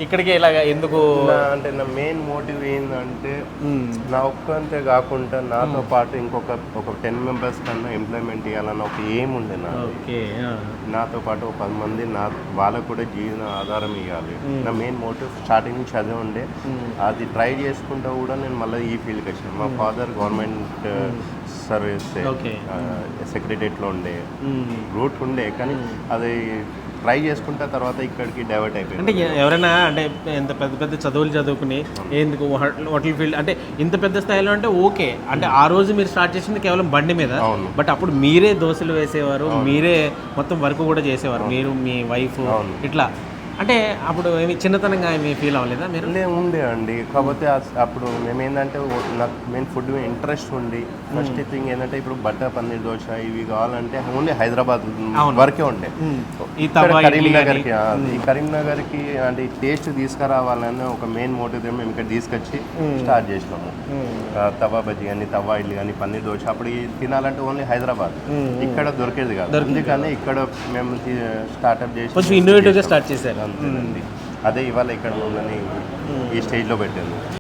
ఇక్కడికి ఇలాగ ఎందుకు? అంటే నా మెయిన్ మోటివ్ ఏంటంటే నా ఒక్కంతే కాకుండా నాతో పాటు ఒక 10 మెంబర్స్ కన్నా ఎంప్లాయ్మెంట్ ఇవ్వాలన్న ఒక ఎయిమ్ ఉండే ఓకే. నాతో పాటు ఒక 10 మంది వాళ్ళకు కూడా జీవన ఆధారం ఇవ్వాలి. నా మెయిన్ మోటివ్ స్టార్టింగ్ నుంచి అదే ఉండే. అది ట్రై చేసుకుంటూ కూడా నేను మళ్ళీ ఈ ఫీల్డ్కి వచ్చాను. మా ఫాదర్ గవర్నమెంట్ సర్వీస్ సెక్రటరియట్లో ఉండే రూట్ ఉండే, కానీ అది ట్రై చేసుకుంటే తర్వాత ఇక్కడికి డైవర్ట్ అయిపోయింది. అంటే ఎవరైనా అంటే ఎంత పెద్ద పెద్ద చదువులు చదువుకుని ఎందుకు హోటల్ ఫీల్డ్ అంటే ఇంత పెద్ద స్థాయిలో అంటే ఓకే, అంటే ఆ రోజు మీరు స్టార్ట్ చేసింది కేవలం బండి మీద, బట్ అప్పుడు మీరే దోశలు వేసేవారు, మీరే మొత్తం వర్క్ కూడా చేసేవారు, మీరు మీ వైఫ్ ఇట్లా. అంటే అప్పుడు ఏమి చిన్నతనంగా ఏమి ఫీల్ అవ్వలేదా మీరు? ఉండే అండి, కాకపోతే అప్పుడు మేమేంటంటే నాకు మెయిన్ ఫుడ్ ఇంట్రెస్ట్ ఉండి ఫస్ట్ థింగ్ ఏంటంటే ఇప్పుడు బటర్ పన్నీర్ దోశ ఇవి కావాలంటే ఓన్లీ హైదరాబాద్ వరకే ఉండే. కరీంనగర్కి అంటే టేస్ట్ తీసుకురావాలని ఒక మెయిన్ మోటివ్ మేము ఇక్కడ తీసుకొచ్చి స్టార్ట్ చేసినాము. తవా బజ్జీ కానీ తవా ఇడ్లీ కానీ పన్నీర్ దోశ అప్పుడు తినాలంటే ఓన్లీ హైదరాబాద్, ఇక్కడ దొరికేది కాదు. అందుకని ఇక్కడ మేము స్టార్ట్అప్ చేసి కొంచెం ఇన్నోవేటివ్గా స్టార్ట్ చేశారు. అంతేనండి. అదే ఇవాళ ఇక్కడ ఉందని ఈ స్టేజ్లో పెట్టాను.